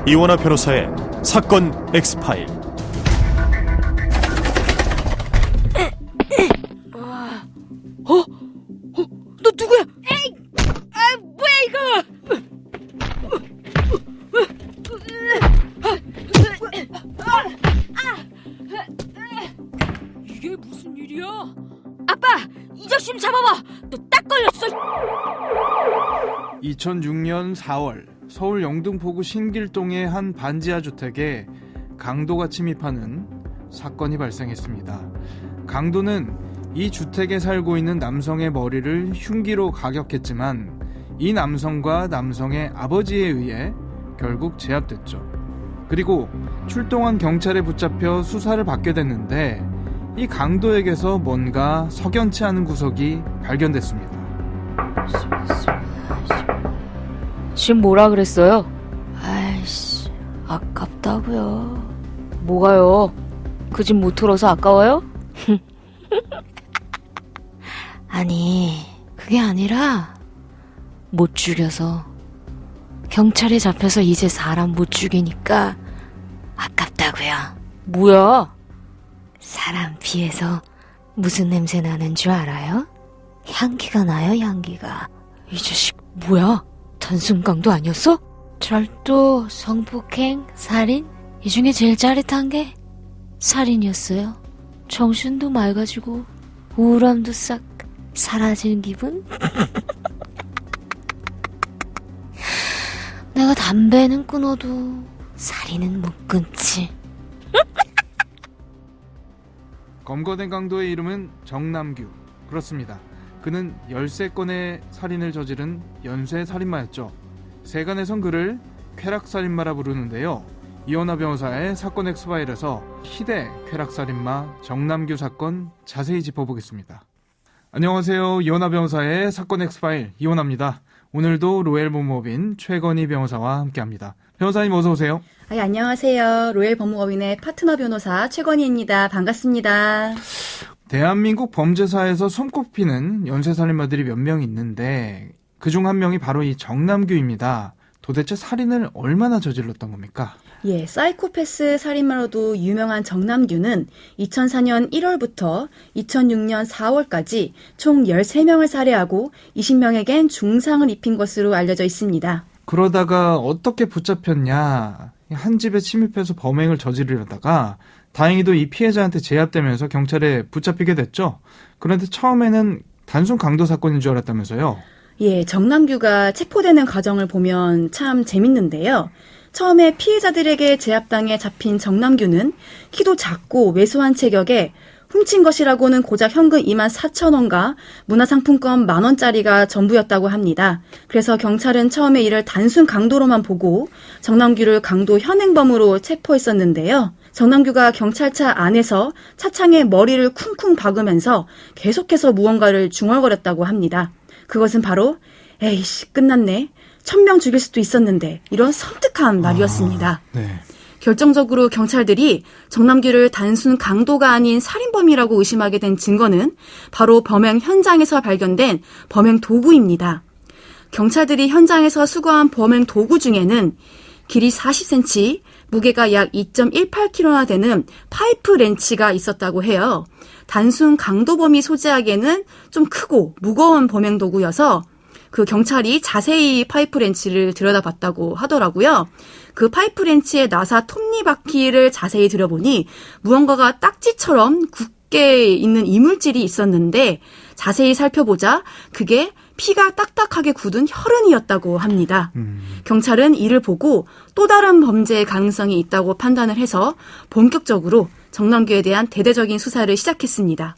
이원하 변호사의 사건 X파일. 너 누구야? 에이! 뭐야 이거? 이게 무슨 일이야? 아빠! 이 자식 좀 잡아봐! 너 딱 걸렸어! 2006년 4월 서울 영등포구 신길동의 한 반지하 주택에 강도가 침입하는 사건이 발생했습니다. 강도는 이 주택에 살고 있는 남성의 머리를 흉기로 가격했지만 이 남성과 남성의 아버지에 의해 결국 제압됐죠. 그리고 출동한 경찰에 붙잡혀 수사를 받게 됐는데 이 강도에게서 뭔가 석연치 않은 구석이 발견됐습니다. 지금 뭐라 그랬어요? 아이씨, 아깝다고요. 뭐가요? 그 집 못 털어서 아까워요? 아니, 그게 아니라 못 죽여서 경찰에 잡혀서 이제 사람 못 죽이니까 아깝다고요. 뭐야? 사람 피해서 무슨 냄새 나는 줄 알아요? 향기가 나요, 향기가. 이 자식 뭐야? 단순강도 아니었어? 절도, 성폭행, 살인? 이 중에 제일 짜릿한 게 살인이었어요. 정신도 맑아지고 우울함도 싹 사라지는 기분? 내가 담배는 끊어도 살인은 못 끊지. 검거된 강도의 이름은 정남규. 그렇습니다. 그는 13건의 살인을 저지른 연쇄 살인마였죠. 세간에선 그를 쾌락살인마라 부르는데요. 이원하 변호사의 사건 X파일에서 희대 쾌락살인마 정남규 사건 자세히 짚어보겠습니다. 안녕하세요. 이원하 변호사의 사건 X파일 이원하입니다. 오늘도 로엘 법무법인 최건희 변호사와 함께합니다. 변호사님 어서 오세요. 안녕하세요. 로엘 법무법인의 파트너 변호사 최건희입니다. 반갑습니다. 대한민국 범죄사에서 손꼽히는 연쇄살인마들이 몇 명 있는데 그중 한 명이 바로 이 정남규입니다. 도대체 살인을 얼마나 저질렀던 겁니까? 예, 사이코패스 살인마로도 유명한 정남규는 2004년 1월부터 2006년 4월까지 총 13명을 살해하고 20명에겐 중상을 입힌 것으로 알려져 있습니다. 그러다가 어떻게 붙잡혔냐? 한 집에 침입해서 범행을 저지르려다가 다행히도 이 피해자한테 제압되면서 경찰에 붙잡히게 됐죠. 그런데 처음에는 단순 강도 사건인 줄 알았다면서요? 예, 정남규가 체포되는 과정을 보면 참 재밌는데요. 처음에 피해자들에게 제압당해 잡힌 정남규는 키도 작고 왜소한 체격에 훔친 것이라고는 고작 현금 24,000원과 문화상품권 10,000원짜리가 전부였다고 합니다. 그래서 경찰은 처음에 이를 단순 강도로만 보고 정남규를 강도 현행범으로 체포했었는데요. 정남규가 경찰차 안에서 차창에 머리를 쿵쿵 박으면서 계속해서 무언가를 중얼거렸다고 합니다. 그것은 바로 에이씨 끝났네. 1,000명 죽일 수도 있었는데 이런 섬뜩한 말이었습니다. 네. 결정적으로 경찰들이 정남규를 단순 강도가 아닌 살인범이라고 의심하게 된 증거는 바로 범행 현장에서 발견된 범행 도구입니다. 경찰들이 현장에서 수거한 범행 도구 중에는 길이 40cm, 무게가 약 2.18kg나 되는 파이프 렌치가 있었다고 해요. 단순 강도범이 소지하기에는 좀 크고 무거운 범행 도구여서 그 경찰이 자세히 파이프 렌치를 들여다봤다고 하더라고요. 그 파이프 렌치의 나사 톱니바퀴를 자세히 들여보니 무언가가 딱지처럼 굳게 있는 이물질이 있었는데 자세히 살펴보자 그게 피가 딱딱하게 굳은 혈흔이었다고 합니다. 경찰은 이를 보고 또 다른 범죄의 가능성이 있다고 판단을 해서 본격적으로 정남규에 대한 대대적인 수사를 시작했습니다.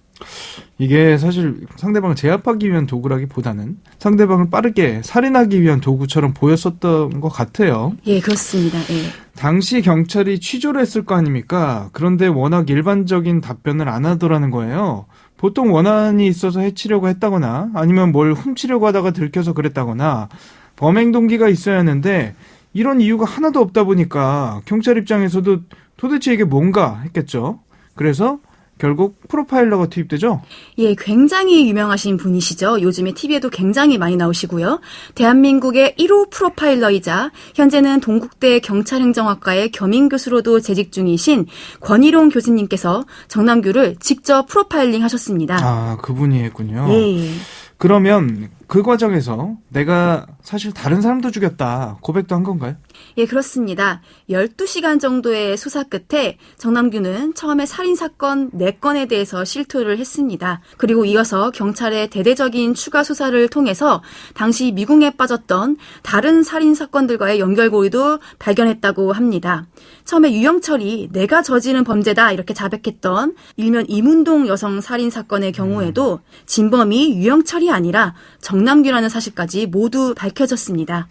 이게 사실 상대방을 제압하기 위한 도구라기보다는 상대방을 빠르게 살인하기 위한 도구처럼 보였었던 것 같아요. 예, 그렇습니다. 예. 당시 경찰이 취조를 했을 거 아닙니까? 그런데 워낙 일반적인 답변을 안 하더라는 거예요. 보통 원한이 있어서 해치려고 했다거나 아니면 뭘 훔치려고 하다가 들켜서 그랬다거나 범행 동기가 있어야 하는데 이런 이유가 하나도 없다 보니까 경찰 입장에서도 도대체 이게 뭔가 했겠죠. 그래서 결국 프로파일러가 투입되죠? 예, 굉장히 유명하신 분이시죠. 요즘에 TV에도 굉장히 많이 나오시고요. 대한민국의 1호 프로파일러이자 현재는 동국대 경찰행정학과의 겸임교수로도 재직 중이신 권희룡 교수님께서 정남규를 직접 프로파일링 하셨습니다. 아, 그분이 했군요. 예. 그러면 그 과정에서 내가 사실 다른 사람도 죽였다 고백도 한 건가요? 예, 그렇습니다. 12시간 정도의 수사 끝에 정남규는 처음에 살인사건 4건에 대해서 실토를 했습니다. 그리고 이어서 경찰의 대대적인 추가 수사를 통해서 당시 미궁에 빠졌던 다른 살인사건들과의 연결고리도 발견했다고 합니다. 처음에 유영철이 내가 저지른 범죄다 이렇게 자백했던 일면 이문동 여성 살인사건의 경우에도 진범이 유영철이 아니라 정남규라는 사실까지 모두 밝혀졌습니다.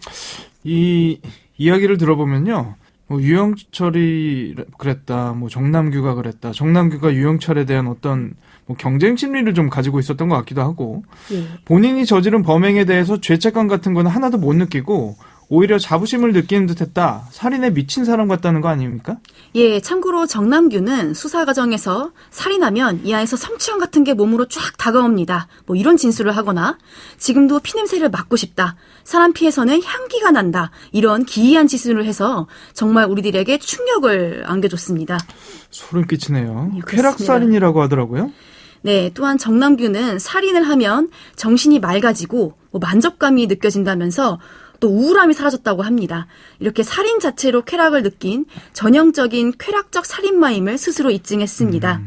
이 이야기를 들어보면요. 뭐 유영철이 그랬다, 뭐 정남규가 그랬다, 정남규가 유영철에 대한 어떤 뭐 경쟁 심리를 좀 가지고 있었던 것 같기도 하고, 예. 본인이 저지른 범행에 대해서 죄책감 같은 거는 하나도 못 느끼고 오히려 자부심을 느끼는 듯했다. 살인에 미친 사람 같다는 거 아닙니까? 예, 참고로 정남규는 수사 과정에서 살인하면 이 안에서 성취형 같은 게 몸으로 쫙 다가옵니다. 뭐 이런 진술을 하거나 지금도 피냄새를 맡고 싶다. 사람 피에서는 향기가 난다. 이런 기이한 진술을 해서 정말 우리들에게 충격을 안겨줬습니다. 소름 끼치네요. 예, 그렇습니다. 쾌락살인이라고 하더라고요. 네, 또한 정남규는 살인을 하면 정신이 맑아지고 뭐 만족감이 느껴진다면서 또 우울함이 사라졌다고 합니다. 이렇게 살인 자체로 쾌락을 느낀 전형적인 쾌락적 살인마임을 스스로 입증했습니다.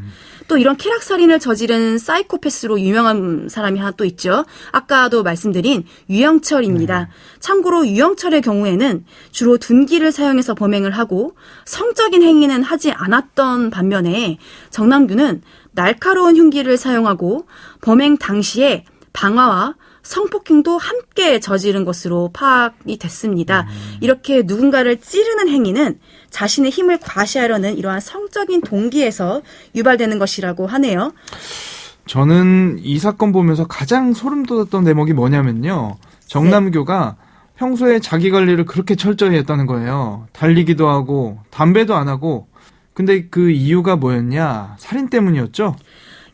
또 이런 쾌락살인을 저지른 사이코패스로 유명한 사람이 하나 또 있죠. 아까도 말씀드린 유영철입니다. 참고로 유영철의 경우에는 주로 둔기를 사용해서 범행을 하고 성적인 행위는 하지 않았던 반면에 정남규는 날카로운 흉기를 사용하고 범행 당시에 방화와 성폭행도 함께 저지른 것으로 파악이 됐습니다. 이렇게 누군가를 찌르는 행위는 자신의 힘을 과시하려는 이러한 성적인 동기에서 유발되는 것이라고 하네요. 저는 이 사건 보면서 가장 소름 돋았던 대목이 뭐냐면요. 정남규가 평소에 자기 관리를 그렇게 철저히 했다는 거예요. 달리기도 하고 담배도 안 하고. 근데 그 이유가 뭐였냐? 살인 때문이었죠?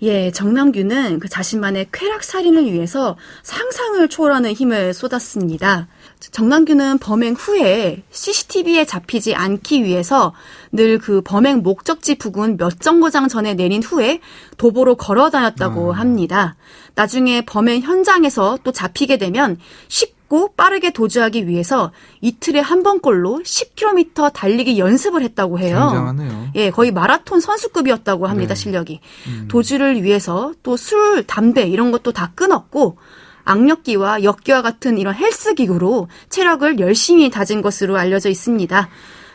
예, 정남규는 그 자신만의 쾌락살인을 위해서 상상을 초월하는 힘을 쏟았습니다. 정남규는 범행 후에 CCTV에 잡히지 않기 위해서 늘 그 범행 목적지 부근 몇 정거장 전에 내린 후에 도보로 걸어 다녔다고 합니다. 나중에 범행 현장에서 또 잡히게 되면 쉽고 빠르게 도주하기 위해서 이틀에 한 번꼴로 10km 달리기 연습을 했다고 해요. 굉장하네요. 예, 거의 마라톤 선수급이었다고 합니다, 네. 실력이. 도주를 위해서 또 술, 담배 이런 것도 다 끊었고 악력기와 역기와 같은 이런 헬스기구로 체력을 열심히 다진 것으로 알려져 있습니다.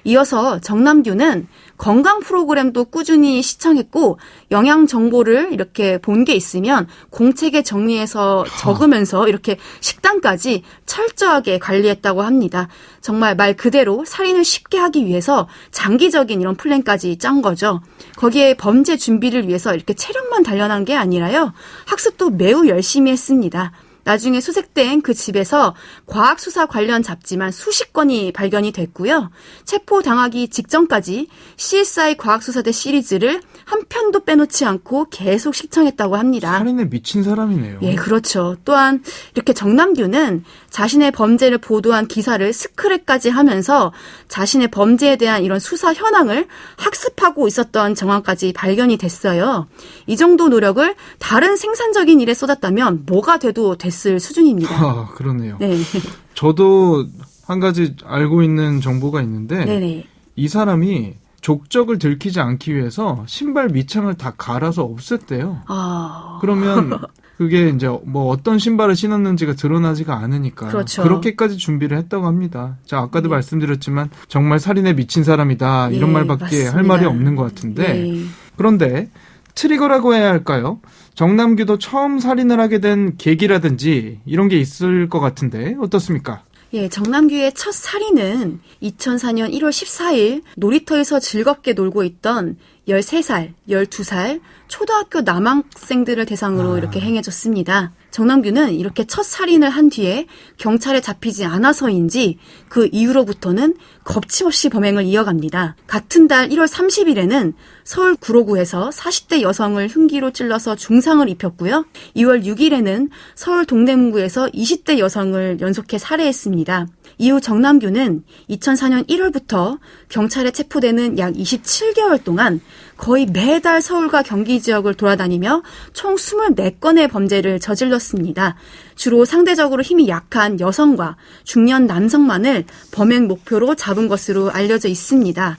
이어서 정남규는 건강 프로그램도 꾸준히 시청했고 영양 정보를 이렇게 본 게 있으면 공책에 정리해서 적으면서 이렇게 식단까지 철저하게 관리했다고 합니다. 정말 말 그대로 살인을 쉽게 하기 위해서 장기적인 이런 플랜까지 짠 거죠. 거기에 범죄 준비를 위해서 이렇게 체력만 단련한 게 아니라요. 학습도 매우 열심히 했습니다. 나중에 수색된 그 집에서 과학수사 관련 잡지만 수십 건이 발견이 됐고요. 체포당하기 직전까지 CSI 과학수사대 시리즈를 한 편도 빼놓지 않고 계속 시청했다고 합니다. 살인에 미친 사람이네요. 예, 그렇죠. 또한 이렇게 정남규는 자신의 범죄를 보도한 기사를 스크랩까지 하면서 자신의 범죄에 대한 이런 수사 현황을 학습하고 있었던 정황까지 발견이 됐어요. 이 정도 노력을 다른 생산적인 일에 쏟았다면 뭐가 돼도 됐을 수준입니다. 아, 그러네요. 네. 저도 한 가지 알고 있는 정보가 있는데 네네. 이 사람이 족적을 들키지 않기 위해서 신발 밑창을 다 갈아서 없앴대요. 아. 그러면 그게 이제 뭐 어떤 신발을 신었는지가 드러나지가 않으니까 그렇죠. 그렇게까지 준비를 했다고 합니다. 자, 아까도 네. 말씀드렸지만 정말 살인에 미친 사람이다 이런 네, 말밖에 맞습니다. 할 말이 없는 것 같은데 네. 그런데 트리거라고 해야 할까요? 정남규도 처음 살인을 하게 된 계기라든지 이런 게 있을 것 같은데 어떻습니까? 예, 정남규의 첫 살인은 2004년 1월 14일 놀이터에서 즐겁게 놀고 있던 13살, 12살 초등학교 남학생들을 대상으로 이렇게 행해졌습니다. 정남규는 이렇게 첫 살인을 한 뒤에 경찰에 잡히지 않아서인지 그 이후로부터는 겁침없이 범행을 이어갑니다. 같은 달 1월 30일에는 서울 구로구에서 40대 여성을 흉기로 찔러서 중상을 입혔고요. 2월 6일에는 서울 동대문구에서 20대 여성을 연속해 살해했습니다. 이후 정남규는 2004년 1월부터 경찰에 체포되는 약 27개월 동안 거의 매달 서울과 경기 지역을 돌아다니며 총 24건의 범죄를 저질렀습니다. 주로 상대적으로 힘이 약한 여성과 중년 남성만을 범행 목표로 잡은 것으로 알려져 있습니다.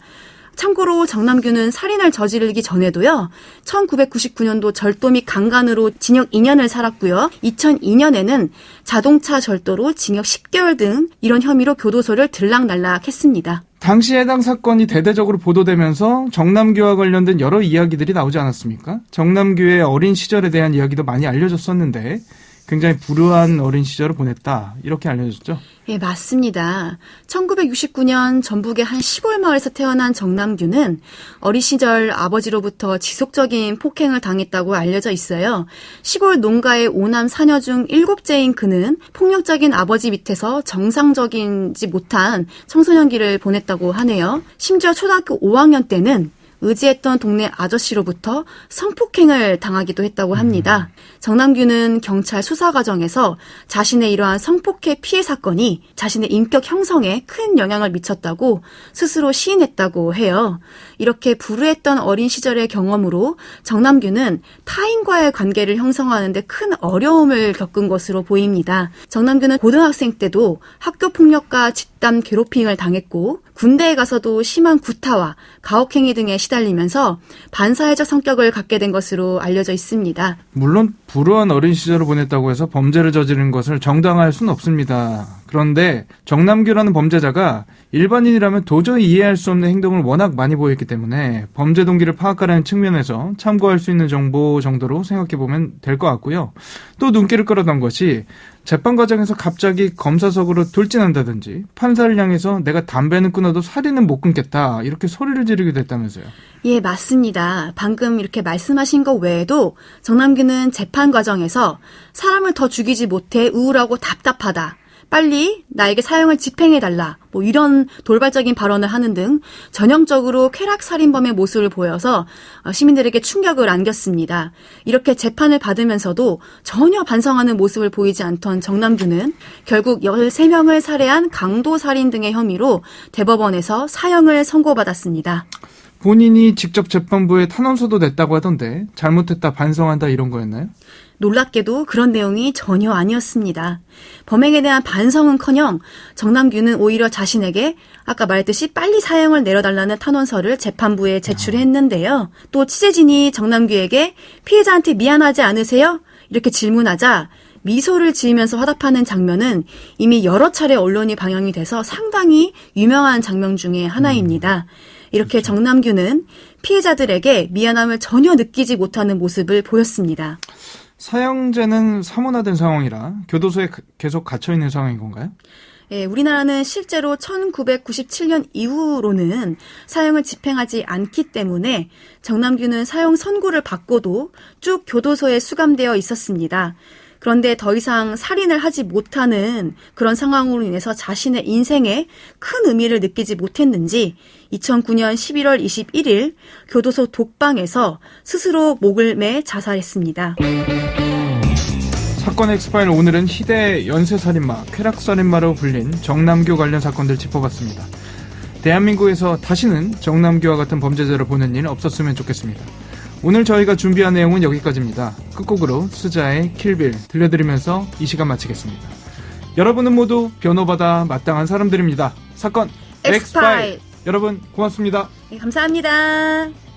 참고로 정남규는 살인을 저지르기 전에도요. 1999년도 절도 및 강간으로 징역 2년을 살았고요. 2002년에는 자동차 절도로 징역 10개월 등 이런 혐의로 교도소를 들락날락했습니다. 당시 해당 사건이 대대적으로 보도되면서 정남규와 관련된 여러 이야기들이 나오지 않았습니까? 정남규의 어린 시절에 대한 이야기도 많이 알려졌었는데 굉장히 불우한 어린 시절을 보냈다. 이렇게 알려졌죠? 예, 맞습니다. 1969년 전북의 한 시골 마을에서 태어난 정남규는 어린 시절 아버지로부터 지속적인 폭행을 당했다고 알려져 있어요. 시골 농가의 5남 4녀 중 7째인 그는 폭력적인 아버지 밑에서 정상적이지 못한 청소년기를 보냈다고 하네요. 심지어 초등학교 5학년 때는 의지했던 동네 아저씨로부터 성폭행을 당하기도 했다고 합니다. 정남규는 경찰 수사 과정에서 자신의 이러한 성폭행 피해 사건이 자신의 인격 형성에 큰 영향을 미쳤다고 스스로 시인했다고 해요. 이렇게 불우했던 어린 시절의 경험으로 정남규는 타인과의 관계를 형성하는 데 큰 어려움을 겪은 것으로 보입니다. 정남규는 고등학생 때도 학교 폭력과 집단 괴롭힘을 당했고 군대에 가서도 심한 구타와 가혹행위 등에 시달리면서 반사회적 성격을 갖게 된 것으로 알려져 있습니다. 물론 불우한 어린 시절을 보냈다고 해서 범죄를 저지른 것을 정당화할 수는 없습니다. 그런데 정남규라는 범죄자가 일반인이라면 도저히 이해할 수 없는 행동을 워낙 많이 보였기 때문에 범죄 동기를 파악하라는 측면에서 참고할 수 있는 정보 정도로 생각해보면 될 것 같고요. 또 눈길을 끌어던 것이 재판 과정에서 갑자기 검사석으로 돌진한다든지 판사를 향해서 내가 담배는 끊어도 살인은 못 끊겠다 이렇게 소리를 지르게 됐다면서요. 예, 맞습니다. 방금 이렇게 말씀하신 것 외에도 정남규는 재판 과정에서 사람을 더 죽이지 못해 우울하고 답답하다. 빨리 나에게 사형을 집행해달라. 이런 돌발적인 발언을 하는 등 전형적으로 쾌락살인범의 모습을 보여서 시민들에게 충격을 안겼습니다. 이렇게 재판을 받으면서도 전혀 반성하는 모습을 보이지 않던 정남규는 결국 13명을 살해한 강도살인 등의 혐의로 대법원에서 사형을 선고받았습니다. 본인이 직접 재판부에 탄원서도 냈다고 하던데 잘못했다 반성한다 이런 거였나요? 놀랍게도 그런 내용이 전혀 아니었습니다. 범행에 대한 반성은커녕 정남규는 오히려 자신에게 아까 말했듯이 빨리 사형을 내려달라는 탄원서를 재판부에 제출했는데요. 또 취재진이 정남규에게 피해자한테 미안하지 않으세요? 이렇게 질문하자 미소를 지으면서 화답하는 장면은 이미 여러 차례 언론이 방영이 돼서 상당히 유명한 장면 중에 하나입니다. 이렇게 정남규는 피해자들에게 미안함을 전혀 느끼지 못하는 모습을 보였습니다. 사형제는 사문화된 상황이라 교도소에 계속 갇혀있는 상황인 건가요? 예, 우리나라는 실제로 1997년 이후로는 사형을 집행하지 않기 때문에 정남규는 사형 선고를 받고도 쭉 교도소에 수감되어 있었습니다. 그런데 더 이상 살인을 하지 못하는 그런 상황으로 인해서 자신의 인생에 큰 의미를 느끼지 못했는지 2009년 11월 21일 교도소 독방에서 스스로 목을 매 자살했습니다. 사건 엑스파일 오늘은 희대의 연쇄살인마, 쾌락살인마로 불린 정남규 관련 사건들 짚어봤습니다. 대한민국에서 다시는 정남규와 같은 범죄자를 보는 일 없었으면 좋겠습니다. 오늘 저희가 준비한 내용은 여기까지입니다. 끝곡으로 스자의 킬빌 들려드리면서 이 시간 마치겠습니다. 여러분은 모두 변호받아 마땅한 사람들입니다. 사건 엑스파일. 여러분 고맙습니다. 네, 감사합니다.